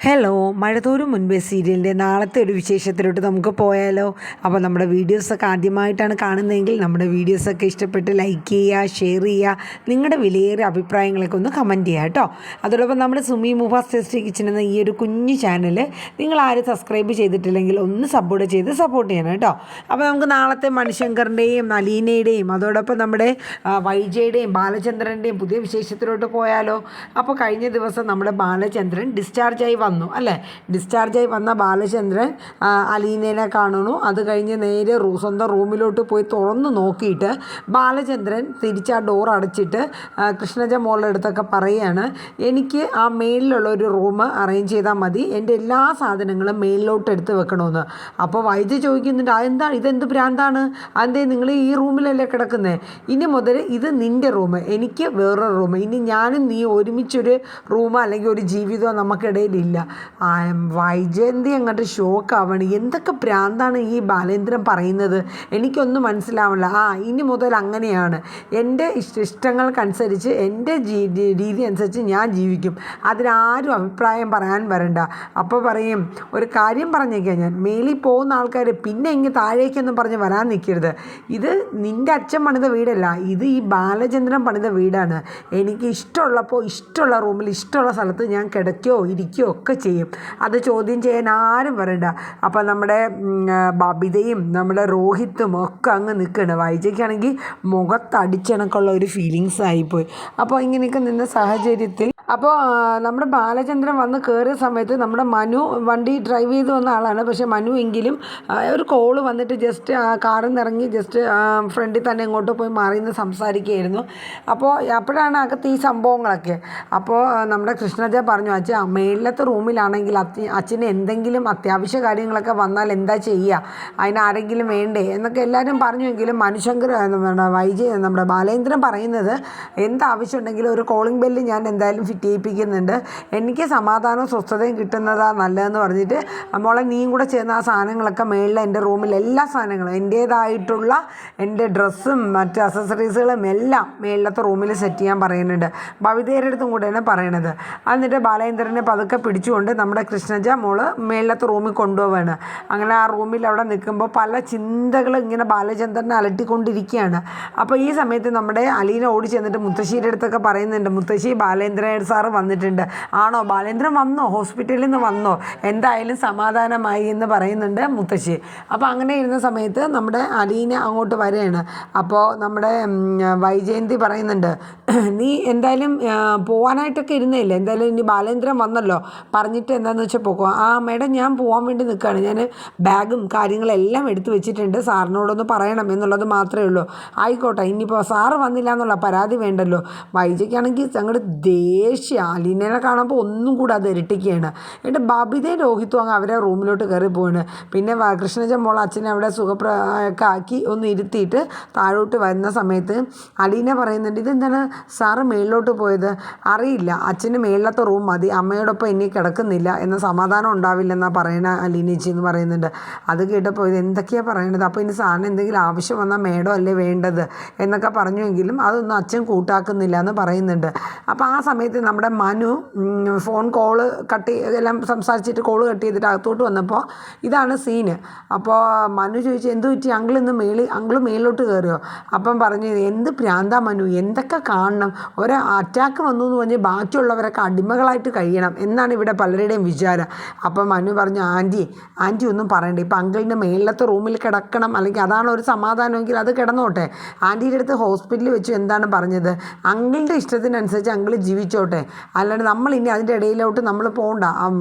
Hello, മഴതോരും മുൻപേ സീരിയലിൻ്റെ നാളത്തെ ഒരു വിശേഷത്തിലോട്ട് നമുക്ക് പോയാലോ? അപ്പോൾ നമ്മുടെ വീഡിയോസൊക്കെ ആദ്യമായിട്ടാണ് കാണുന്നതെങ്കിൽ നമ്മുടെ വീഡിയോസൊക്കെ ഇഷ്ടപ്പെട്ട് ലൈക്ക് ചെയ്യുക, ഷെയർ ചെയ്യുക, നിങ്ങളുടെ വിലയേറിയ അഭിപ്രായങ്ങളൊക്കെ ഒന്ന് കമൻറ്റ് ചെയ്യുക കേട്ടോ. അതോടൊപ്പം നമ്മുടെ സുമി മുഫാസ് ടേസ്റ്റി കിച്ചൺ എന്ന ഈ ഒരു കുഞ്ഞു ചാനൽ നിങ്ങൾ ആരും സബ്സ്ക്രൈബ് ചെയ്തിട്ടില്ലെങ്കിൽ ഒന്ന് സപ്പോർട്ട് ചെയ്യണം കേട്ടോ. അപ്പോൾ നമുക്ക് നാളത്തെ മണിശങ്കറിൻ്റെയും അലീനയുടെയും അതോടൊപ്പം നമ്മുടെ വൈജയുടെയും ബാലചന്ദ്രൻ്റെയും പുതിയ വിശേഷത്തിലോട്ട് പോയാലോ? അപ്പോൾ കഴിഞ്ഞ ദിവസം നമ്മുടെ ബാലചന്ദ്രൻ ഡിസ്ചാർജായി വന്നു അല്ലേ. ഡിസ്ചാർജായി വന്ന ബാലചന്ദ്രൻ അലീനേനെ കാണുന്നു. അത് കഴിഞ്ഞ് നേരെ സ്വന്തം റൂമിലോട്ട് പോയി തുറന്ന് നോക്കിയിട്ട് ബാലചന്ദ്രൻ തിരിച്ച് ആ ഡോർ അടച്ചിട്ട് കൃഷ്ണജ മോളുടെ അടുത്തൊക്കെ പറയുകയാണ്, എനിക്ക് ആ മേളിലുള്ള ഒരു റൂം അറേഞ്ച് ചെയ്താൽ മതി, എൻ്റെ എല്ലാ സാധനങ്ങളും മേളിലോട്ട് എടുത്ത് വെക്കണമെന്ന്. അപ്പോൾ വൈദ്യ ചോദിക്കുന്നുണ്ട്, അതെന്താണ്, ഇതെന്ത് ഭ്രാന്താണ്, അതെന്തേ നിങ്ങൾ ഈ റൂമിലല്ലേ കിടക്കുന്നത്, ഇനി മുതൽ ഇത് നിൻ്റെ റൂം, എനിക്ക് വേറൊരു റൂം, ഇനി ഞാനും നീ ഒരുമിച്ചൊരു റൂം അല്ലെങ്കിൽ ഒരു ജീവിതമോ നമുക്കിടയിലില്ല. വൈജയന്തി അങ്ങോട്ട് ഷോക്കാവണം, എന്തൊക്കെ ഭ്രാന്താണ് ഈ ബാലേന്ദ്രൻ പറയുന്നത്, എനിക്കൊന്നും മനസ്സിലാവില്ല. ഇനി മുതൽ അങ്ങനെയാണ്, എൻ്റെ ഇഷ്ടങ്ങൾക്കനുസരിച്ച് എൻ്റെ രീതി അനുസരിച്ച് ഞാൻ ജീവിക്കും, അതിനാരും അഭിപ്രായം പറയാൻ വരണ്ട. അപ്പോൾ പറയും, ഒരു കാര്യം പറഞ്ഞേക്കാം, ഞാൻ മേലിൽ പോകുന്ന ആൾക്കാർ പിന്നെ ഇങ്ങനെ താഴേക്കൊന്നും പറഞ്ഞ് വരാൻ നിൽക്കരുത്, ഇത് നിൻ്റെ അച്ഛൻ പണിത വീടല്ല, ഇത് ഈ ബാലചന്ദ്രൻ പണിത വീടാണ്, എനിക്ക് ഇഷ്ടമുള്ളപ്പോൾ ഇഷ്ടമുള്ള റൂമിൽ ഇഷ്ടമുള്ള സ്ഥലത്ത് ഞാൻ കിടക്കുകയോ ഇരിക്കുകയോ ഒക്കെ ചെയ്യും, അത് ചോദ്യം ചെയ്യാൻ ആരും വരണ്ട. അപ്പോൾ നമ്മുടെ ബബിതയും നമ്മുടെ രോഹിത്തും ഒക്കെ അങ്ങ് നിൽക്കുകയാണ്. വൈജയ്ക്കാണെങ്കിൽ മുഖത്തടിച്ചണക്കുള്ള ഒരു ഫീലിങ്സ് ആയിപ്പോയി. അപ്പോൾ ഇങ്ങനെയൊക്കെ നിന്ന സാഹചര്യത്തിൽ അപ്പോൾ നമ്മുടെ ബാലചന്ദ്രൻ വന്ന് കയറിയ സമയത്ത് നമ്മുടെ മനു വണ്ടി ഡ്രൈവ് ചെയ്ത് വന്ന ആളാണ്. പക്ഷേ മനു എങ്കിലും ഒരു കോള് വന്നിട്ട് ജസ്റ്റ് കാറിൽ നിന്ന് ഇറങ്ങി ജസ്റ്റ് ഫ്രണ്ടിൽ തന്നെ ഇങ്ങോട്ട് പോയി മാറിയെന്ന് സംസാരിക്കുകയായിരുന്നു. അപ്പോൾ അപ്പോഴാണ് അകത്ത് ഈ സംഭവങ്ങളൊക്കെ. അപ്പോൾ നമ്മുടെ കൃഷ്ണജ പറഞ്ഞു, അച്ഛൻ മേളിലത്തെ റൂമിലാണെങ്കിൽ അച്ഛന് എന്തെങ്കിലും അത്യാവശ്യ കാര്യങ്ങളൊക്കെ വന്നാൽ എന്താ ചെയ്യുക, അതിനാരെങ്കിലും വേണ്ടേ എന്നൊക്കെ എല്ലാവരും പറഞ്ഞുവെങ്കിലും മനുശങ്കർ നമ്മുടെ ബാലേന്ദ്രൻ പറയുന്നത്, എന്താവശ്യം ഉണ്ടെങ്കിലും ഒരു കോളിംഗ് ബെല്ല് ഞാൻ എന്തായാലും ഫിറ്റ് ചെയ്യിപ്പിക്കുന്നുണ്ട്, എനിക്ക് സമാധാനവും സ്വസ്ഥതയും കിട്ടുന്നതാണ് നല്ലതെന്ന് പറഞ്ഞിട്ട്, മോളെ നീയും കൂടെ ചേർന്ന് ആ സാധനങ്ങളൊക്കെ മേളിൽ എൻ്റെ റൂമിൽ എല്ലാ സാധനങ്ങളും എൻ്റേതായിട്ടുള്ള എൻ്റെ ഡ്രസ്സും മറ്റ് അക്സസറീസുകളും എല്ലാം മേളിലത്തെ റൂമിൽ സെറ്റ് ചെയ്യാൻ പറയുന്നുണ്ട്. ഭവിതയുടെ അടുത്തും കൂടെയാണ് പറയണത്. എന്നിട്ട് ബാലേന്ദ്രനെ പതുക്കെ പിടിച്ചുകൊണ്ട് നമ്മുടെ കൃഷ്ണജ മോള് മേളിലത്തെ റൂമിൽ കൊണ്ടുപോവാണ്. അങ്ങനെ ആ റൂമിൽ അവിടെ നിൽക്കുമ്പോൾ പല ചിന്തകളും ഇങ്ങനെ ബാലചന്ദ്രനെ അലട്ടിക്കൊണ്ടിരിക്കുകയാണ്. അപ്പോൾ ഈ സമയത്ത് നമ്മുടെ അലീന ഓടി ചെന്നിട്ട് മുത്തശ്ശിയുടെ അടുത്തൊക്കെ പറയുന്നുണ്ട്, മുത്തശ്ശി ബാലേന്ദ്രൻ സാറ് വന്നിട്ടുണ്ട്. ആണോ, ബാലേന്ദ്രൻ വന്നോ, ഹോസ്പിറ്റലിൽ നിന്ന് വന്നോ, എന്തായാലും സമാധാനമായി എന്ന് പറയുന്നുണ്ട് മുത്തശ്ശി. അപ്പോൾ അങ്ങനെ ഇരുന്ന സമയത്ത് നമ്മുടെ അലീന അങ്ങോട്ട് വരികയാണ്. അപ്പോൾ നമ്മുടെ വൈജയന്തി പറയുന്നുണ്ട്, നീ എന്തായാലും പോകാനായിട്ടൊക്കെ ഇരുന്നില്ലേ, എന്തായാലും ഇനി ബാലേന്ദ്രൻ വന്നല്ലോ, പറഞ്ഞിട്ട് എന്താണെന്ന് വെച്ചാൽ പോക്കോ. മേഡം ഞാൻ പോകാൻ വേണ്ടി നിൽക്കുകയാണ്, ഞാൻ ബാഗും കാര്യങ്ങളെല്ലാം എടുത്തു വെച്ചിട്ടുണ്ട്, സാറിനോടൊന്ന് പറയണം എന്നുള്ളത് മാത്രമേ ഉള്ളൂ. ആയിക്കോട്ടെ, ഇനിയിപ്പോൾ സാറ് വന്നില്ല എന്നുള്ള പരാതി വേണ്ടല്ലോ. വൈജയ്ക്കാണെങ്കിൽ അങ്ങോട്ട് ദേഷ്യം, അലീനനെ കാണുമ്പോൾ ഒന്നും കൂടെ അത് ഇരട്ടിക്കുകയാണ്. എന്നിട്ട് ബബിതയും രോഹിത്തും അങ്ങ് അവരെ റൂമിലോട്ട് കയറി പോവാണ്. പിന്നെ കൃഷ്ണജ മോൾ അച്ഛനെ അവിടെ സുഖപ്രയൊക്കെ ആക്കി ഒന്ന് ഇരുത്തിയിട്ട് താഴോട്ട് വരുന്ന സമയത്ത് അലീന പറയുന്നുണ്ട്, ഇതെന്താണ് സാറ് മേളിലോട്ട് പോയത്, അറിയില്ല, അച്ഛന് മേളിലത്തെ റൂം മതി, അമ്മയോടൊപ്പം ഇനി കിടക്കുന്നില്ല എന്ന സമാധാനം ഉണ്ടാവില്ലെന്നാണ് പറയണ അലീനേച്ചി എന്ന് പറയുന്നുണ്ട്. അത് കേട്ടപ്പോൾ ഇത് എന്തൊക്കെയാണ് പറയണത്, അപ്പോൾ ഇനി സാറിന് എന്തെങ്കിലും ആവശ്യം വന്നാൽ മേഡം അല്ലേ വേണ്ടത് എന്നൊക്കെ പറഞ്ഞുവെങ്കിലും അതൊന്നും അച്ഛൻ കൂട്ടാക്കുന്നില്ല എന്ന് പറയുന്നുണ്ട്. അപ്പോൾ ആ സമയത്ത് നമ്മുടെ മനു ഫോൺ കോള് എല്ലാം സംസാരിച്ചിട്ട് കോള് കട്ട് ചെയ്തിട്ട് അകത്തോട്ട് വന്നപ്പോൾ ഇതാണ് സീന്. അപ്പോൾ മനു ചോദിച്ചു, എന്ത് പറ്റി അങ്കിൾ ഇന്ന് അങ്കിള് മേളിലോട്ട് കയറിയോ? അപ്പം പറഞ്ഞു, എന്ത് പ്രാന്താ മനു, എന്തൊക്കെ കാണണം, ഒരു അറ്റാക്ക് വന്നു എന്ന് പറഞ്ഞ് ബാക്കിയുള്ളവരൊക്കെ അടിമകളായിട്ട് കഴിയണം എന്നാണ് ഇവിടെ പലരുടെയും വിചാരം. അപ്പം മനു പറഞ്ഞു, ആൻറ്റി ഒന്നും പറയണ്ട, ഇപ്പം അങ്കിളിൻ്റെ മേളിലത്തെ റൂമിൽ കിടക്കണം, അല്ലെങ്കിൽ അതാണ് ഒരു സമാധാനമെങ്കിൽ അത് കിടന്നോട്ടെ, ആൻറ്റിയുടെ അടുത്ത് ഹോസ്പിറ്റലിൽ വെച്ച് എന്താണ് പറഞ്ഞത്, അങ്കിളിൻ്റെ ഇഷ്ടത്തിനനുസരിച്ച് അങ്കിൾ ജീവിച്ചോട്ടെ, അല്ലാണ്ട് നമ്മൾ ഇനി അതിൻ്റെ ഇടയിലോട്ട് നമ്മൾ പോകണ്ട,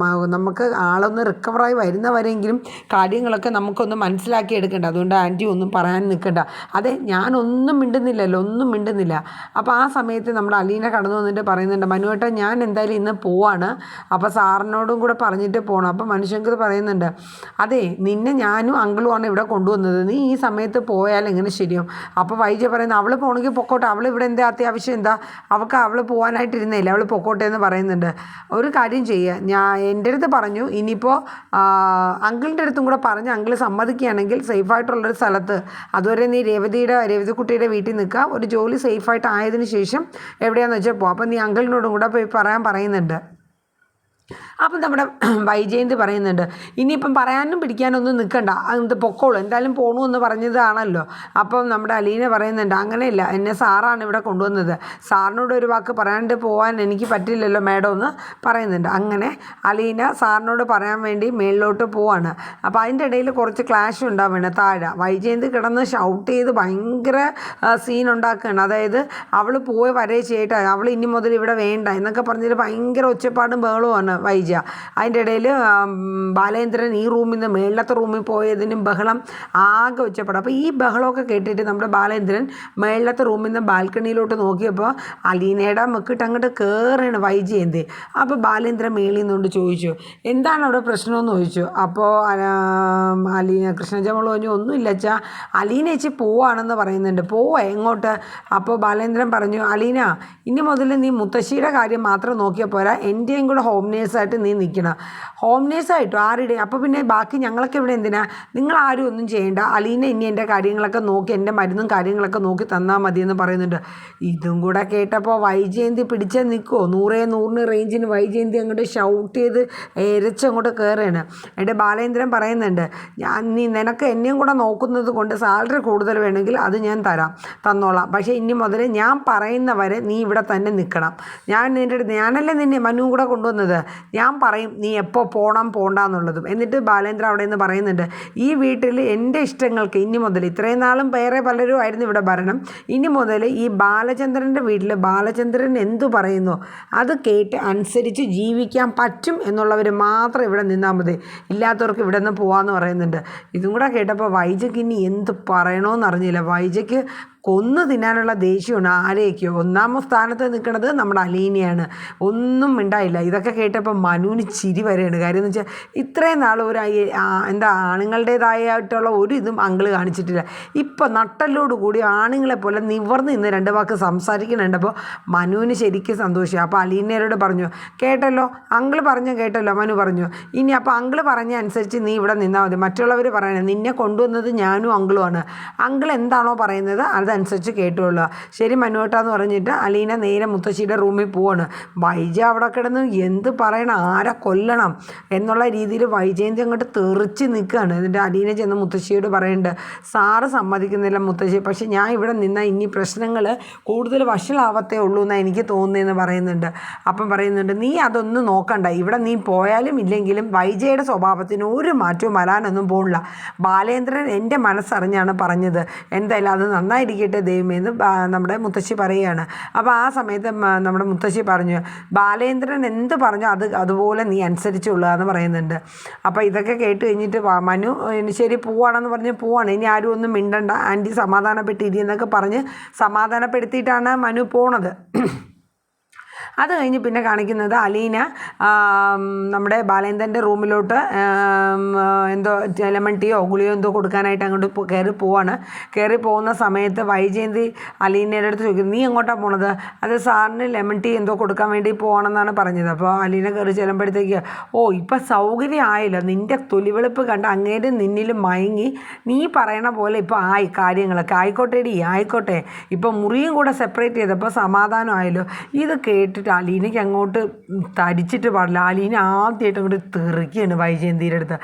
നമുക്ക് ആളൊന്ന് റിക്കവറായി വരുന്നവരെങ്കിലും കാര്യങ്ങളൊക്കെ നമുക്കൊന്ന് മനസ്സിലാക്കി എടുക്കണ്ട, അതുകൊണ്ട് ആൻറ്റി ഒന്നും പറയാൻ നിൽക്കണ്ട. അതെ, ഞാനൊന്നും മിണ്ടുന്നില്ലല്ലോ, ഒന്നും മിണ്ടുന്നില്ല. അപ്പോൾ ആ സമയത്ത് നമ്മുടെ അലീന കടന്നു വന്നിട്ട് പറയുന്നുണ്ട്, മനുവേട്ടാ ഞാൻ എന്തായാലും ഇന്ന് പോവാണ്, അപ്പോൾ സാറിനോടും കൂടെ പറഞ്ഞിട്ട് പോകണം. അപ്പോൾ മനുശങ്കർ പറയുന്നുണ്ട്, അതെ നിന്നെ ഞാനും അങ്കിളുമാണ് ഇവിടെ കൊണ്ടുവന്നത്, നീ ഈ സമയത്ത് പോയാൽ എങ്ങനെ ശരിയാവും. അപ്പോൾ വൈജ പറയുന്നത്, അവൾ പോകണമെങ്കിൽ പൊക്കോട്ടെ, അവൾ ഇവിടെ എന്താ അത്യാവശ്യം, എന്താ അവൾ പോകാനായിട്ടിരുന്നില്ല, അവൾ പൊക്കോട്ടെ എന്ന് പറയുന്നുണ്ട്. ഒരു കാര്യം ചെയ്യുക, എൻ്റെ അടുത്ത് പറഞ്ഞു, ഇനിയിപ്പോൾ അങ്കിളിൻ്റെ അടുത്തും കൂടെ പറഞ്ഞ് അങ്കിൾ സമ്മതിക്കുകയാണെങ്കിൽ സേഫായിട്ടുള്ളൊരു സ്ഥലത്ത്, അതുവരെ നീ രേവതിക്കുട്ടിയുടെ വീട്ടിൽ നിൽക്കുക, ഒരു ജോലി സേഫായിട്ട് ആയതിനു ശേഷം എവിടെയാണെന്ന് വെച്ചാൽ പോകും. അപ്പോൾ നീ അങ്കിളിനോടും കൂടെ പോയി പറയുന്നുണ്ട്. അപ്പം നമ്മുടെ വൈജയന്തി പറയുന്നുണ്ട്, ഇനിയിപ്പം പറയാനും പിടിക്കാനൊന്നും നിൽക്കണ്ട, അത് പൊക്കോളൂ, എന്തായാലും പോകണു എന്ന് പറഞ്ഞതാണല്ലോ. അപ്പം നമ്മുടെ അലീന പറയുന്നുണ്ട്, അങ്ങനെയില്ല, എന്നെ സാറാണ് ഇവിടെ കൊണ്ടുവന്നത്, സാറിനോട് ഒരു വാക്ക് പറയാണ്ട് പോകാൻ എനിക്ക് പറ്റില്ലല്ലോ മാഡം എന്ന് പറയുന്നുണ്ട്. അങ്ങനെ അലീന സാറിനോട് പറയാൻ വേണ്ടി മേളിലോട്ട് പോവാണ്. അപ്പോൾ അതിൻ്റെ ഇടയിൽ കുറച്ച് ക്ലാഷ് ഉണ്ടാവുകയാണ് താഴെ. വൈജയന്തി കിടന്ന് ഷൗട്ട് ചെയ്ത് ഭയങ്കര സീൻ ഉണ്ടാക്കുകയാണ്. അതായത് അവൾ പോയി വരേച്ചയായിട്ട് അവൾ ഇനി മുതൽ ഇവിടെ വേണ്ട എന്നൊക്കെ പറഞ്ഞിട്ട് ഭയങ്കര ഒച്ചപ്പാടും ബഹളവുമാണ് വൈജ. അതിൻ്റെ ഇടയിൽ ബാലേന്ദ്രൻ ഈ റൂമിൽ നിന്ന് മേളത്തെ റൂമിൽ പോയതിനും ബഹളം ആകെ ഒച്ചപ്പാട്. അപ്പോൾ ഈ ബഹളമൊക്കെ കേട്ടിട്ട് നമ്മുടെ ബാലേന്ദ്രൻ മേളത്തെ റൂമിൽ നിന്ന് ബാൽക്കണിയിലോട്ട് നോക്കിയപ്പോൾ അലീനയുടെ മുക്കിട്ട് അങ്ങോട്ട് കയറാണ് വൈജയന്തി. അപ്പോൾ ബാലേന്ദ്രൻ മേളിൽ നിന്നുകൊണ്ട് ചോദിച്ചു, എന്താണ് അവിടെ പ്രശ്നമെന്ന് ചോദിച്ചു. അപ്പോൾ അലീന കൃഷ്ണജമൾ പറഞ്ഞു, ഒന്നുമില്ല അച്ഛാ, അലീന ചേച്ചി പോവാണെന്ന് പറയുന്നുണ്ട്. പോവാ എങ്ങോട്ട്? അപ്പോൾ ബാലേന്ദ്രൻ പറഞ്ഞു, അലീന ഇനി മുതൽ നീ മുത്തശ്ശിയുടെ കാര്യം മാത്രം നോക്കിയാൽ പോരാ, എൻ്റെയും കൂടെ ഹോം നേഴ്സായിട്ട് നീ നിൽക്കണം. ഹോം നേഴ്സായിട്ടോ? ആരുടെ? അപ്പോൾ പിന്നെ ബാക്കി ഞങ്ങളൊക്കെ ഇവിടെ എന്തിനാ? നിങ്ങളാരും ഒന്നും ചെയ്യേണ്ട, അലീന ഇനി എൻ്റെ കാര്യങ്ങളൊക്കെ നോക്കി, എൻ്റെ മരുന്നും കാര്യങ്ങളൊക്കെ നോക്കി തന്നാൽ മതിയെന്ന് പറയുന്നുണ്ട്. ഇതും കൂടെ കേട്ടപ്പോൾ വൈജയന്തി പിടിച്ചാൽ നിൽക്കുമോ? 100 റേഞ്ചിന് വൈജയന്തി അങ്ങോട്ട് ഷൗട്ട് ചെയ്ത് എരച്ചങ്ങോട്ട് കയറുകയാണ്. എന്നിട്ട് ബാലേന്ദ്രൻ പറയുന്നുണ്ട്, നിനക്ക് എന്നെയും കൂടെ നോക്കുന്നത് കൊണ്ട് സാലറി കൂടുതൽ വേണമെങ്കിൽ അത് ഞാൻ തന്നോളാം, പക്ഷേ ഇനി മുതൽ ഞാൻ പറയുന്നവരെ നീ ഇവിടെ തന്നെ നിൽക്കണം. ഞാനല്ലേ നിന്നെ മനുവും കൂടെ കൊണ്ടുവന്നത്, ഞാൻ പറയും നീ എപ്പോൾ പോകണ്ടെന്നുള്ളതും. എന്നിട്ട് ബാലേന്ദ്ര അവിടെ നിന്ന് പറയുന്നുണ്ട്, ഈ വീട്ടിൽ എൻ്റെ ഇഷ്ടങ്ങൾക്ക് ഇനി മുതൽ, ഇത്രയും നാളും വേറെ പലരും ആയിരുന്നു ഇവിടെ ഭരണം, ഇനി മുതൽ ഈ ബാലചന്ദ്രൻ്റെ വീട്ടിൽ ബാലചന്ദ്രൻ എന്തു പറയുന്നു അത് കേട്ട് അനുസരിച്ച് ജീവിക്കാൻ പറ്റും എന്നുള്ളവർ മാത്രം ഇവിടെ നിന്നാൽ മതി, ഇല്ലാത്തവർക്ക് ഇവിടെ നിന്ന് പോകാമെന്ന് പറയുന്നുണ്ട്. ഇതും കൂടെ കേട്ടപ്പോൾ വൈജയ്ക്ക് ഇനി എന്ത് പറയണമെന്ന് അറിഞ്ഞില്ല. വൈജയ്ക്ക് കൊന്നു തിന്നാനുള്ള ദേഷ്യമാണ്. ആരെയൊക്കെയോ ഒന്നാമത്തെ സ്ഥാനത്ത് നിൽക്കുന്നത് നമ്മുടെ അലീനയാണ്. ഒന്നും മിണ്ടായില്ല. ഇതൊക്കെ കേട്ടപ്പോൾ മനുവിന് ചിരി വരെയാണ്. കാര്യം എന്ന് വെച്ചാൽ ഇത്രയും നാൾ ഒരു ആണുങ്ങളുടേതായിട്ടുള്ള ഒരു ഇതും അങ്കിള് കാണിച്ചിട്ടില്ല. ഇപ്പം നട്ടലോട് കൂടി ആണുങ്ങളെ പോലെ നിവർന്ന് ഇന്ന് 2 വാക്ക് സംസാരിക്കുന്നുണ്ടപ്പോൾ മനുവിന് ശരിക്കും സന്തോഷമായി. അപ്പോൾ അലീനയോട് പറഞ്ഞു, കേട്ടല്ലോ അങ്കിള് പറഞ്ഞു കേട്ടല്ലോ. മനു പറഞ്ഞു, ഇനി അപ്പോൾ അങ്കിള് പറഞ്ഞ അനുസരിച്ച് നീ ഇവിടെ നിന്നാൽ മതി, മറ്റുള്ളവർ പറയണേ, നിന്നെ കൊണ്ടുവന്നത് ഞാനും അങ്കിളുമാണ്, അങ്കിൾ എന്താണോ പറയുന്നത് അതനുസരിച്ച് കേട്ടുകൊള്ളുക. ശരി മനുവേട്ടാന്ന് പറഞ്ഞിട്ട് അലീന നേരെ മുത്തശ്ശിയുടെ റൂമിൽ പോവാണ്. വൈജ അവിടെ കിടന്ന് എന്ത് പറയണം, ആരെ കൊല്ലണം എന്നുള്ള രീതിയിൽ വൈജയന്തി അങ്ങോട്ട് തെറിച്ച് നിൽക്കുകയാണ്. എന്നിട്ട് അലീന ചെന്ന് മുത്തശ്ശിയോട് പറയുന്നുണ്ട്, സാറ് സമ്മതിക്കുന്നില്ല മുത്തശ്ശി, പക്ഷെ ഞാൻ ഇവിടെ നിന്നാൽ ഇനി പ്രശ്നങ്ങൾ കൂടുതൽ വഷളാവത്തേ ഉള്ളൂ എന്നാണ് എനിക്ക് തോന്നുന്നതെന്ന് പറയുന്നുണ്ട്. അപ്പം പറയുന്നുണ്ട്, നീ അതൊന്നും നോക്കണ്ട, ഇവിടെ നീ പോയാലും ഇല്ലെങ്കിലും വൈജയുടെ സ്വഭാവത്തിന് ഒരു മാറ്റവും വരാനൊന്നും പോകില്ല. ബാലേന്ദ്രൻ എൻ്റെ മനസ്സറിഞ്ഞാണ് പറഞ്ഞത്, എന്തായാലും അത് നന്നായിരിക്കട്ടെ ദൈവമേന്ന് നമ്മുടെ മുത്തശ്ശി പറയുകയാണ്. അപ്പോൾ ആ സമയത്ത് നമ്മുടെ മുത്തശ്ശി പറഞ്ഞു, ബാലേന്ദ്രൻ എന്ത് പറഞ്ഞു അതുപോലെ നീ അനുസരിച്ചുള്ളൂ എന്ന് പറയുന്നുണ്ട്. അപ്പോൾ ഇതൊക്കെ കേട്ട് കഴിഞ്ഞിട്ട് മനു ശരി പോവാണെന്ന് പറഞ്ഞ് പോവാണ്. ഇനി ആരും ഒന്നും മിണ്ടണ്ട, ആൻറ്റി സമാധാനപ്പെട്ടിരി എന്നൊക്കെ പറഞ്ഞ് സമാധാനപ്പെടുത്തിയിട്ടാണ് മനു പോണത്. അത് കഴിഞ്ഞ് പിന്നെ കാണിക്കുന്നത് അലീന നമ്മുടെ ബാലേന്ദ്രൻ്റെ റൂമിലോട്ട് എന്തോ ലെമൺ ടീയോ ഗുളിയോ എന്തോ കൊടുക്കാനായിട്ട് അങ്ങോട്ട് കയറി പോകുന്ന സമയത്ത് വൈജയന്തി അലീനയുടെ അടുത്ത് ചോദിക്കുന്നത്, നീ എങ്ങോട്ടാണ് പോണത്? അത് സാറിന് ലെമൺ ടീ എന്തോ കൊടുക്കാൻ വേണ്ടി പോകണമെന്നാണ് പറഞ്ഞത്. അപ്പോൾ അലീന കയറി ചെല്ലുമ്പോഴത്തേക്ക്, ഓ ഇപ്പം സൗകര്യം ആയല്ലോ, നിൻ്റെ തൊലിവെളുപ്പ് കണ്ട് അങ്ങേര് നിന്നിൽ മയങ്ങി, നീ പറയണ പോലെ ഇപ്പോൾ ആയി കാര്യങ്ങളൊക്കെ, ആയിക്കോട്ടെ ഇപ്പം മുറിയും കൂടെ സെപ്പറേറ്റ് ചെയ്തപ്പോൾ സമാധാനം ആയല്ലോ. ഇത് കേട്ടിട്ട് അലീനയ്ക്ക് അങ്ങോട്ട് തടിച്ചിട്ട് പാടില്ല. അലീന ആദ്യമായിട്ട് അങ്ങോട്ട് തെറിക്കുകയാണ് വൈജയന്തിയുടെ അടുത്ത്.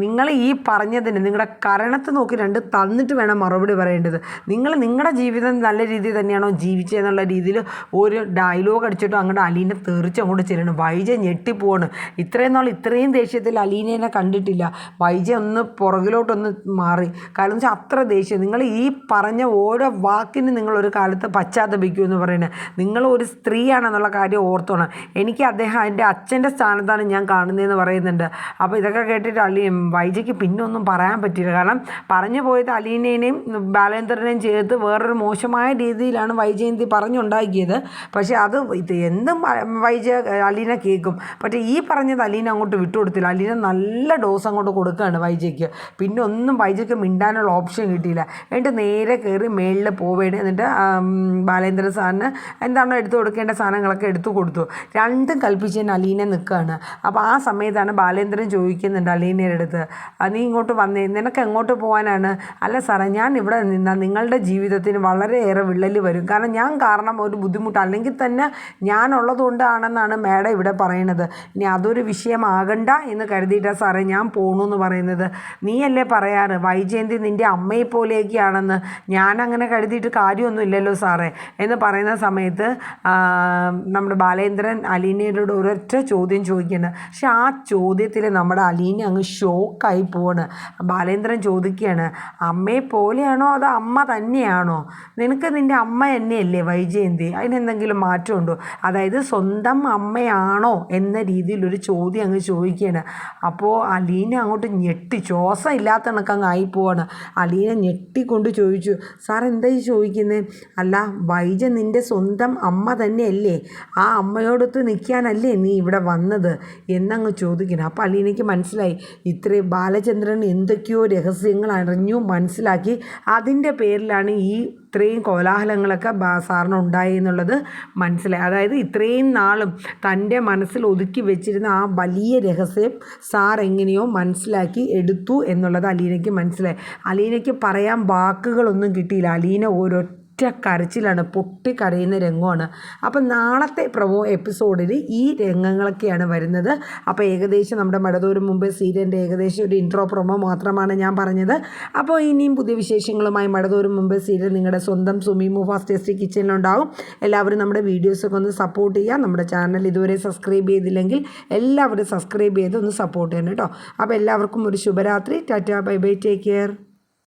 നിങ്ങൾ ഈ പറഞ്ഞതിന് നിങ്ങളുടെ കരണത്ത് നോക്കി 2 തന്നിട്ട് വേണം മറുപടി പറയേണ്ടത്. നിങ്ങളുടെ ജീവിതം നല്ല രീതിയിൽ തന്നെയാണോ ജീവിച്ചതെന്നുള്ള രീതിയിൽ ഒരു ഡയലോഗ് അടിച്ചിട്ടും അങ്ങോട്ട് അലീന തെറിച്ച് അങ്ങോട്ട് ചെല്ലണം. വൈജ ഞെട്ടിപ്പോവാണ്. ഇത്രയും നാൾ ഇത്രയും ദേഷ്യത്തിൽ അലീനേനെ കണ്ടിട്ടില്ല. വൈജ ഒന്ന് പുറകിലോട്ടൊന്ന് മാറി. കാരണം വെച്ചാൽ അത്ര ദേഷ്യം. നിങ്ങൾ ഈ പറഞ്ഞ ഓരോ വാക്കിന് നിങ്ങളൊരു കാലത്ത് പശ്ചാത്തപിക്കുമെന്ന് പറയുന്നത്. നിങ്ങൾ ഒരു സ്ത്രീയാണെന്നുള്ള കാര്യം ഓർത്തോണം. എനിക്ക് അദ്ദേഹം എൻ്റെ അച്ഛൻ്റെ സ്ഥാനത്താണ് ഞാൻ കാണുന്നതെന്ന് പറയുന്നുണ്ട്. അപ്പോൾ ഇതൊക്കെ കേട്ടിട്ട് വൈജയ്ക്ക് പിന്നെ ഒന്നും പറയാൻ പറ്റില്ല. കാരണം പറഞ്ഞു പോയത് അലീനേനെയും ബാലേന്ദ്രനെയും ചേർത്ത് വേറൊരു മോശമായ രീതിയിലാണ് വൈജയന്തി പറഞ്ഞുണ്ടാക്കിയത്. പക്ഷേ അത് എന്തും അലീന കേൾക്കും. പക്ഷേ ഈ പറഞ്ഞത് അലീന അങ്ങോട്ട് വിട്ടുകൊടുത്തില്ല. അലീന നല്ല ഡോസ് അങ്ങോട്ട് കൊടുക്കുകയാണ് വൈജയ്ക്ക്. പിന്നെ ഒന്നും വൈജയ്ക്ക് മിണ്ടാനുള്ള ഓപ്ഷൻ കിട്ടിയില്ല. എന്നിട്ട് നേരെ കയറി മേളിൽ പോവേണ്ടി. എന്നിട്ട് ബാലേന്ദ്രൻ സാറിന് എന്താണോ എടുത്തു കൊടുക്കേണ്ട സാധനം സാധനങ്ങളൊക്കെ എടുത്തു കൊടുത്തു. രണ്ടും കൽപ്പിച്ചതിന് അലീന നിൽക്കുകയാണ്. അപ്പോൾ ആ സമയത്താണ് ബാലേന്ദ്രൻ ചോദിക്കുന്നുണ്ട് അലീനയുടെ അടുത്ത്, നീ ഇങ്ങോട്ട് വന്നേ, നിനക്ക് എങ്ങോട്ട് പോകാനാണ്? അല്ല സാറേ, ഞാൻ ഇവിടെ നിന്നാൽ നിങ്ങളുടെ ജീവിതത്തിന് വളരെയേറെ വിള്ളൽ വരും. കാരണം ഞാൻ കാരണം ഒരു ബുദ്ധിമുട്ട്, അല്ലെങ്കിൽ തന്നെ ഞാനുള്ളത് കൊണ്ടാണെന്നാണ് മേഡം ഇവിടെ പറയണത്. ഇനി അതൊരു വിഷയമാകണ്ട എന്ന് കരുതിയിട്ടാണ് സാറേ ഞാൻ പോകണമെന്ന് പറയുന്നത്. നീയല്ലേ പറയാറ് വൈജയന്തി നിൻ്റെ അമ്മയെ പോലെയൊക്കെയാണെന്ന്. ഞാനങ്ങനെ കരുതിയിട്ട് കാര്യമൊന്നും ഇല്ലല്ലോ സാറേ എന്ന് പറയുന്ന സമയത്ത് നമ്മുടെ ബാലേന്ദ്രൻ അലീനയോട് ഒരൊറ്റ ചോദ്യം ചോദിക്കുകയാണ്. പക്ഷെ ആ ചോദ്യത്തിൽ നമ്മുടെ അലീന അങ്ങ് ഷോക്കായി പോവാണ്. ബാലേന്ദ്രൻ ചോദിക്കുകയാണ്, അമ്മയെ പോലെയാണോ അതോ അമ്മ തന്നെയാണോ? നിനക്ക് നിൻ്റെ അമ്മ തന്നെയല്ലേ വൈജയന്തി, അതിനെന്തെങ്കിലും മാറ്റമുണ്ടോ? അതായത് സ്വന്തം അമ്മയാണോ എന്ന രീതിയിലൊരു ചോദ്യം അങ്ങ് ചോദിക്കുകയാണ്. അപ്പോൾ അലീന അങ്ങോട്ട് ഞെട്ടി, ശ്വാസം ഇല്ലാത്ത കണക്കങ്ങ് ആയിപ്പോവാണ്. അലീന ഞെട്ടിക്കൊണ്ട് ചോദിച്ചു, സാർ എന്താ ഈ ചോദിക്കുന്നത്? അല്ല, വൈജ നിൻ്റെ സ്വന്തം അമ്മ തന്നെയല്ലേ? ആ അമ്മയോടൊത്ത് നിൽക്കാനല്ലേ നീ ഇവിടെ വന്നത് എന്നങ്ങ് ചോദിക്കണം. അപ്പോൾ അലീനയ്ക്ക് മനസ്സിലായി, ഇത്രയും ബാലചന്ദ്രൻ എന്തൊക്കെയോ രഹസ്യങ്ങൾ അറിഞ്ഞു മനസ്സിലാക്കി, അതിൻ്റെ പേരിലാണ് ഈ ഇത്രയും കോലാഹലങ്ങളൊക്കെ സാറിന് ഉണ്ടായി എന്നുള്ളത് മനസ്സിലായി. അതായത് ഇത്രയും നാളും തൻ്റെ മനസ്സിൽ ഒതുക്കി വെച്ചിരുന്ന ആ വലിയ രഹസ്യം സാർ എങ്ങനെയോ മനസ്സിലാക്കി എടുത്തു എന്നുള്ളത് അലീനയ്ക്ക് മനസ്സിലായി. അലീനയ്ക്ക് പറയാൻ വാക്കുകളൊന്നും കിട്ടിയില്ല. അലീന ഒരൊറ്റ കരച്ചിലാണ്, പൊട്ടിക്കരയുന്ന രംഗമാണ്. അപ്പം നാളത്തെ എപ്പിസോഡിൽ ഈ രംഗങ്ങളൊക്കെയാണ് വരുന്നത്. അപ്പോൾ ഏകദേശം നമ്മുടെ മടതോരും മുമ്പ് സീരിയലിൻ്റെ ഏകദേശം ഒരു ഇൻട്രോ പ്രൊമോ മാത്രമാണ് ഞാൻ പറഞ്ഞത്. അപ്പോൾ ഇനിയും പുതിയ വിശേഷങ്ങളുമായി മടതോരും മുമ്പ് സീരിയൽ നിങ്ങളുടെ സ്വന്തം സുമി മൂഫാസ് ടേസ്റ്റി കിച്ചണിലുണ്ടാവും. എല്ലാവരും നമ്മുടെ വീഡിയോസൊക്കെ ഒന്ന് സപ്പോർട്ട് ചെയ്യുക. നമ്മുടെ ചാനൽ ഇതുവരെ സബ്സ്ക്രൈബ് ചെയ്തില്ലെങ്കിൽ എല്ലാവരും സബ്സ്ക്രൈബ് ചെയ്ത് ഒന്ന് സപ്പോർട്ട് ചെയ്യണം കേട്ടോ. അപ്പോൾ എല്ലാവർക്കും ഒരു ശുഭരാത്രി. Tata, bye bye, take care.